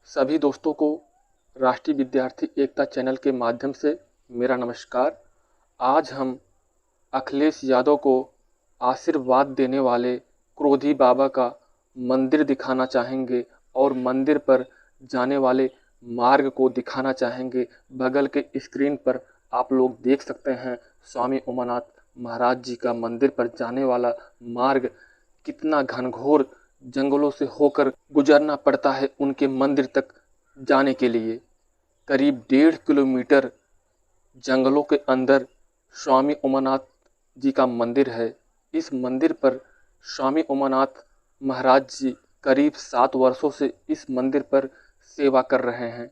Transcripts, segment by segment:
सभी दोस्तों को राष्ट्रीय विद्यार्थी एकता चैनल के माध्यम से मेरा नमस्कार। आज हम अखिलेश यादव को आशीर्वाद देने वाले क्रोधी बाबा का मंदिर दिखाना चाहेंगे और मंदिर पर जाने वाले मार्ग को दिखाना चाहेंगे। बगल के स्क्रीन पर आप लोग देख सकते हैं स्वामी उमानाथ महाराज जी का मंदिर पर जाने वाला मार्ग कितना घनघोर जंगलों से होकर गुजरना पड़ता है उनके मंदिर तक जाने के लिए। करीब 1.5 किलोमीटर जंगलों के अंदर स्वामी उमानाथ जी का मंदिर है। इस मंदिर पर स्वामी उमानाथ महाराज जी करीब 7 वर्षों से इस मंदिर पर सेवा कर रहे हैं।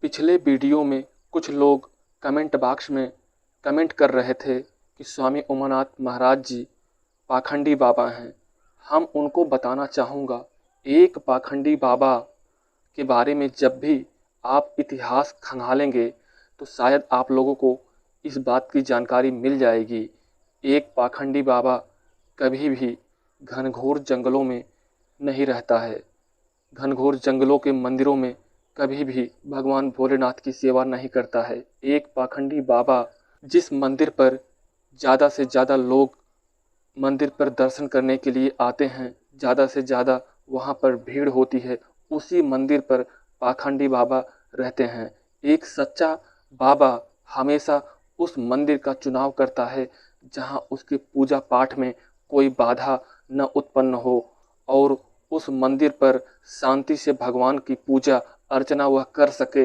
पिछले वीडियो में कुछ लोग कमेंट बॉक्स में कमेंट कर रहे थे कि स्वामी उमानाथ महाराज जी पाखंडी बाबा हैं। हम उनको बताना चाहूँगा, एक पाखंडी बाबा के बारे में जब भी आप इतिहास खंगालेंगे तो शायद आप लोगों को इस बात की जानकारी मिल जाएगी। एक पाखंडी बाबा कभी भी घनघोर जंगलों में नहीं रहता है, घनघोर जंगलों के मंदिरों में कभी भी भगवान भोलेनाथ की सेवा नहीं करता है। एक पाखंडी बाबा जिस मंदिर पर ज़्यादा से ज़्यादा लोग मंदिर पर दर्शन करने के लिए आते हैं, ज़्यादा से ज़्यादा वहाँ पर भीड़ होती है, उसी मंदिर पर पाखंडी बाबा रहते हैं। एक सच्चा बाबा हमेशा उस मंदिर का चुनाव करता है जहाँ उसके पूजा पाठ में कोई बाधा न उत्पन्न हो और उस मंदिर पर शांति से भगवान की पूजा अर्चना वह कर सके।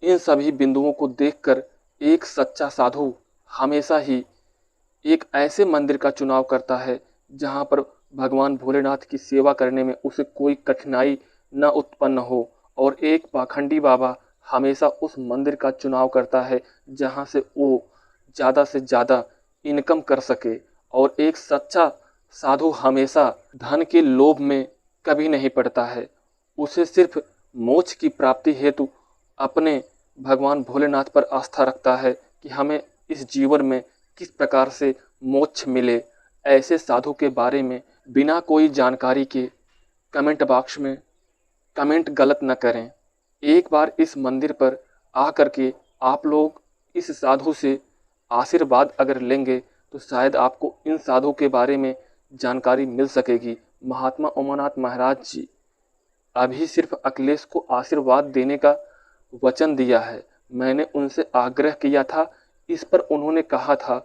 इन सभी बिंदुओं को देखकर एक सच्चा साधु हमेशा ही एक ऐसे मंदिर का चुनाव करता है जहाँ पर भगवान भोलेनाथ की सेवा करने में उसे कोई कठिनाई न उत्पन्न हो। और एक पाखंडी बाबा हमेशा उस मंदिर का चुनाव करता है जहाँ से वो ज़्यादा से ज़्यादा इनकम कर सके। और एक सच्चा साधु हमेशा धन के लोभ में कभी नहीं पड़ता है, उसे सिर्फ मोक्ष की प्राप्ति हेतु अपने भगवान भोलेनाथ पर आस्था रखता है कि हमें इस जीवन में किस प्रकार से मोक्ष मिले। ऐसे साधु के बारे में बिना कोई जानकारी के कमेंट बॉक्स में कमेंट गलत न करें। एक बार इस मंदिर पर आकर के आप लोग इस साधु से आशीर्वाद अगर लेंगे तो शायद आपको इन साधु के बारे में जानकारी मिल सकेगी। महात्मा उमानाथ महाराज जी अभी सिर्फ अखिलेश को आशीर्वाद देने का वचन दिया है। मैंने उनसे आग्रह किया था, इस पर उन्होंने कहा था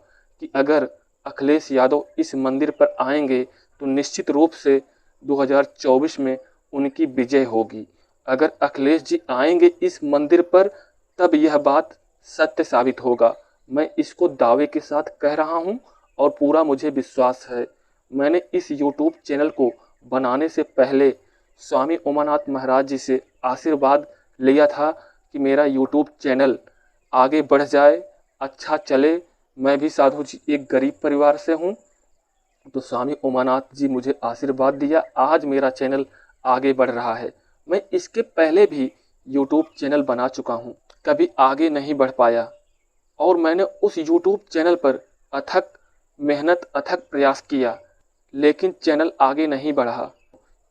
कि अगर अखिलेश यादव इस मंदिर पर आएंगे तो निश्चित रूप से 2024 में उनकी विजय होगी। अगर अखिलेश जी आएंगे इस मंदिर पर तब यह बात सत्य साबित होगा। मैं इसको दावे के साथ कह रहा हूं और पूरा मुझे विश्वास है। मैंने इस YouTube चैनल को बनाने से पहले स्वामी उमानाथ महाराज जी से आशीर्वाद लिया था कि मेरा YouTube चैनल आगे बढ़ जाए, अच्छा चले। मैं भी साधु जी एक गरीब परिवार से हूँ, तो स्वामी उमानाथ जी मुझे आशीर्वाद दिया, आज मेरा चैनल आगे बढ़ रहा है। मैं इसके पहले भी YouTube चैनल बना चुका हूँ, कभी आगे नहीं बढ़ पाया और मैंने उस YouTube चैनल पर अथक मेहनत अथक प्रयास किया लेकिन चैनल आगे नहीं बढ़ा।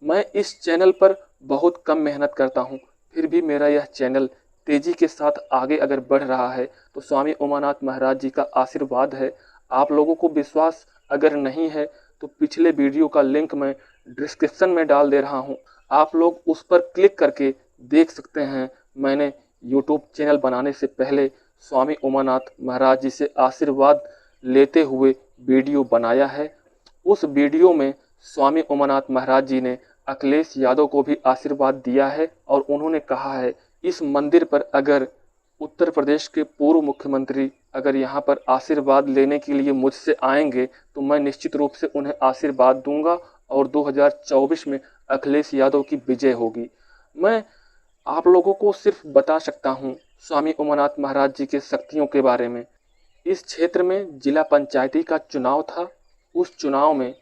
मैं इस चैनल पर बहुत कम मेहनत करता हूँ, फिर भी मेरा यह चैनल तेजी के साथ आगे अगर बढ़ रहा है तो स्वामी उमानाथ महाराज जी का आशीर्वाद है। आप लोगों को विश्वास अगर नहीं है तो पिछले वीडियो का लिंक मैं डिस्क्रिप्शन में डाल दे रहा हूं, आप लोग उस पर क्लिक करके देख सकते हैं। मैंने YouTube चैनल बनाने से पहले स्वामी उमानाथ महाराज जी से आशीर्वाद लेते हुए वीडियो बनाया है। उस वीडियो में स्वामी उमानाथ महाराज जी ने अखिलेश यादव को भी आशीर्वाद दिया है और उन्होंने कहा है इस मंदिर पर अगर उत्तर प्रदेश के पूर्व मुख्यमंत्री अगर यहाँ पर आशीर्वाद लेने के लिए मुझसे आएंगे तो मैं निश्चित रूप से उन्हें आशीर्वाद दूंगा और 2024 में अखिलेश यादव की विजय होगी। मैं आप लोगों को सिर्फ बता सकता हूँ स्वामी उमानाथ महाराज जी के शक्तियों के बारे में। इस क्षेत्र में जिला पंचायती का चुनाव था, उस चुनाव में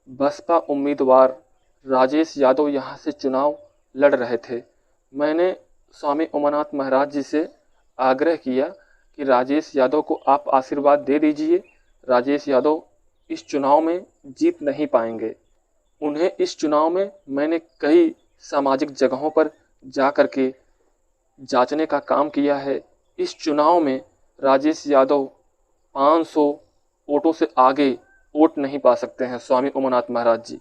बसपा उम्मीदवार राजेश यादव यहाँ से चुनाव लड़ रहे थे। मैंने स्वामी उमानाथ महाराज जी से आग्रह किया कि राजेश यादव को आप आशीर्वाद दे दीजिए, राजेश यादव इस चुनाव में जीत नहीं पाएंगे। उन्हें इस चुनाव में मैंने कई सामाजिक जगहों पर जा कर के जांचने का काम किया है। इस चुनाव में राजेश यादव 500 वोटों से आगे वोट नहीं पा सकते हैं। स्वामी उमानाथ महाराज जी,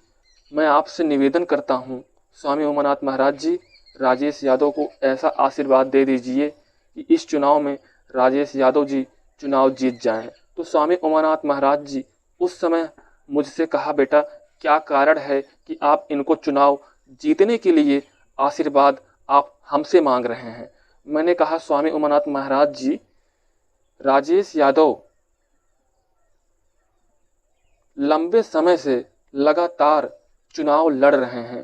मैं आपसे निवेदन करता हूँ, स्वामी उमानाथ महाराज जी, राजेश यादव को ऐसा आशीर्वाद दे दीजिए कि इस चुनाव में राजेश यादव जी चुनाव जीत जाएं। तो स्वामी उमानाथ महाराज जी उस समय मुझसे कहा, बेटा क्या कारण है कि आप इनको चुनाव जीतने के लिए आशीर्वाद आप हमसे मांग रहे हैं। मैंने कहा, स्वामी उमानाथ महाराज जी, राजेश यादव लंबे समय से लगातार चुनाव लड़ रहे हैं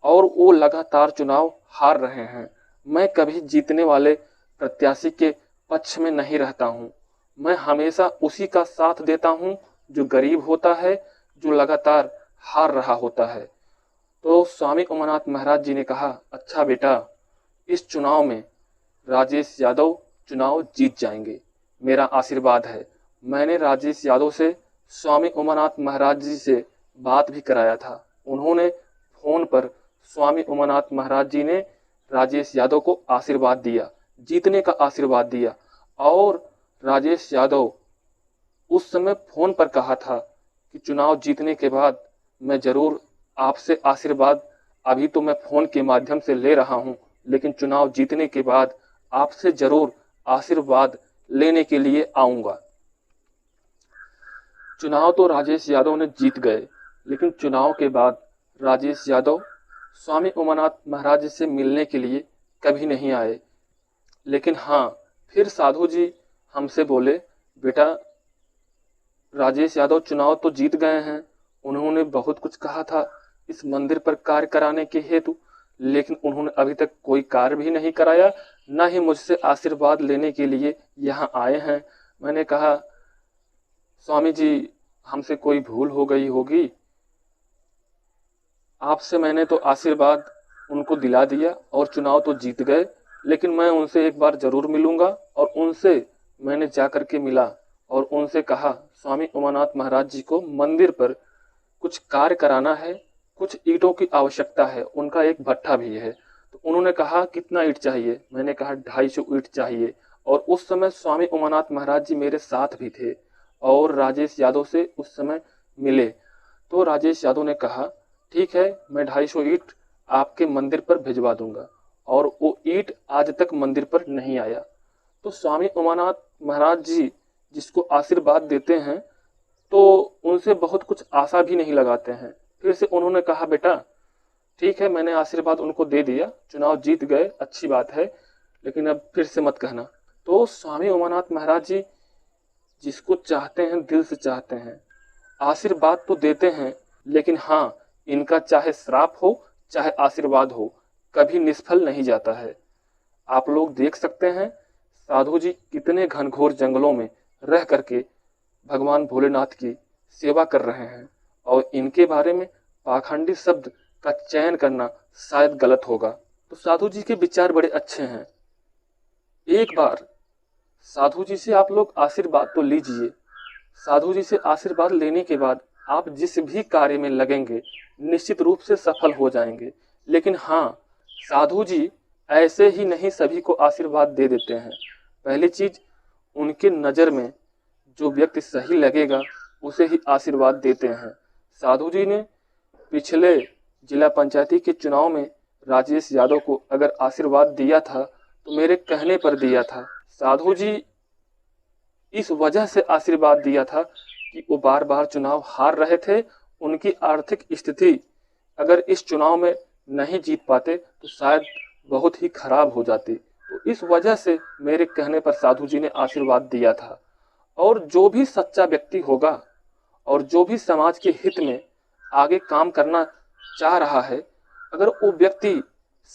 और वो लगातार चुनाव हार रहे हैं। मैं कभी जीतने वाले प्रत्याशी के पक्ष में नहीं रहता हूँ। मैं हमेशा उसी का साथ देता हूँ जो गरीब होता है, जो लगातार हार रहा होता है। तो स्वामी उमानाथ महाराज जी ने कहा, अच्छा बेटा, इस चुनाव में राजेश यादव चुनाव जीत जाएंगे, मेरा आशीर्वाद है। मैंने राजेश यादव से स्वामी उमानाथ महाराज जी से बात भी कराया था। उन्होंने फोन पर स्वामी उमानाथ महाराज जी ने राजेश यादव को आशीर्वाद दिया, जीतने का आशीर्वाद दिया। और राजेश यादव उस समय फोन पर कहा था कि चुनाव जीतने के बाद मैं जरूर आपसे आशीर्वाद, अभी तो मैं फोन के माध्यम से ले रहा हूं, लेकिन चुनाव जीतने के बाद आपसे जरूर आशीर्वाद लेने के लिए आऊंगा। चुनाव तो राजेश यादव ने जीत गए, लेकिन चुनाव के बाद राजेश यादव स्वामी उमानाथ महाराज से मिलने के लिए कभी नहीं आए। लेकिन हाँ, फिर साधु जी हमसे बोले, बेटा राजेश यादव चुनाव तो जीत गए हैं, उन्होंने बहुत कुछ कहा था इस मंदिर पर कार्य कराने के हेतु, लेकिन उन्होंने अभी तक कोई कार्य भी नहीं कराया, न ही मुझसे आशीर्वाद लेने के लिए यहाँ आए हैं। मैंने कहा, स्वामी जी, हमसे कोई भूल हो गई होगी, आपसे मैंने तो आशीर्वाद उनको दिला दिया और चुनाव तो जीत गए, लेकिन मैं उनसे एक बार जरूर मिलूंगा। और उनसे मैंने जाकर के मिला और उनसे कहा, स्वामी उमानाथ महाराज जी को मंदिर पर कुछ कार्य कराना है, कुछ ईंटों की आवश्यकता है, उनका एक भट्ठा भी है। तो उन्होंने कहा, कितना ईंट चाहिए? मैंने कहा, 250 ईंट चाहिए। और उस समय स्वामी उमानाथ महाराज जी मेरे साथ भी थे और राजेश यादव से उस समय मिले। तो राजेश यादव ने कहा, ठीक है, मैं 250 ईंट आपके मंदिर पर भिजवा दूंगा। और वो ईंट आज तक मंदिर पर नहीं आया। तो स्वामी उमानाथ महाराज जी जिसको आशीर्वाद देते हैं तो उनसे बहुत कुछ आशा भी नहीं लगाते हैं। फिर से उन्होंने कहा, बेटा ठीक है, मैंने आशीर्वाद उनको दे दिया, चुनाव जीत गए, अच्छी बात है, लेकिन अब फिर से मत कहना। तो स्वामी उमानाथ महाराज जी जिसको चाहते हैं, दिल से चाहते हैं, आशीर्वाद तो देते हैं, लेकिन हाँ, इनका चाहे श्राप हो चाहे आशीर्वाद हो, कभी निष्फल नहीं जाता है। आप लोग देख सकते हैं साधु जी कितने घनघोर जंगलों में रह करके भगवान भोलेनाथ की सेवा कर रहे हैं, और इनके बारे में पाखंडी शब्द का चयन करना शायद गलत होगा। तो साधु जी के विचार बड़े अच्छे हैं। एक बार साधु जी से आप लोग आशीर्वाद तो लीजिए। साधु जी से आशीर्वाद लेने के बाद आप जिस भी कार्य में लगेंगे निश्चित रूप से सफल हो जाएंगे। लेकिन हाँ, साधु जी ऐसे ही नहीं सभी को आशीर्वाद दे देते हैं। पहली चीज, उनके नज़र में जो व्यक्ति सही लगेगा उसे ही आशीर्वाद देते हैं। साधु जी ने पिछले जिला पंचायती के चुनाव में राजेश यादव को अगर आशीर्वाद दिया था तो मेरे कहने पर दिया था। साधु जी इस वजह से आशीर्वाद दिया था कि वो बार बार चुनाव हार रहे थे, उनकी आर्थिक स्थिति अगर इस चुनाव में नहीं जीत पाते तो शायद बहुत ही खराब हो जाती। तो इस वजह से मेरे कहने पर साधु जी ने आशीर्वाद दिया था। और जो भी सच्चा व्यक्ति होगा और जो भी समाज के हित में आगे काम करना चाह रहा है, अगर वो व्यक्ति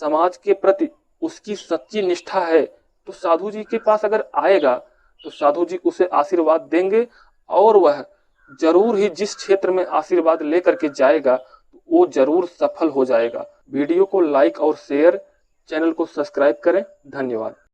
समाज के प्रति उसकी सच्ची निष्ठा है तो साधु जी के पास अगर आएगा तो साधु जी उसे आशीर्वाद देंगे, और वह जरूर ही जिस क्षेत्र में आशीर्वाद लेकर के जाएगा वो जरूर सफल हो जाएगा। वीडियो को लाइक और शेयर, चैनल को सब्सक्राइब करें। धन्यवाद।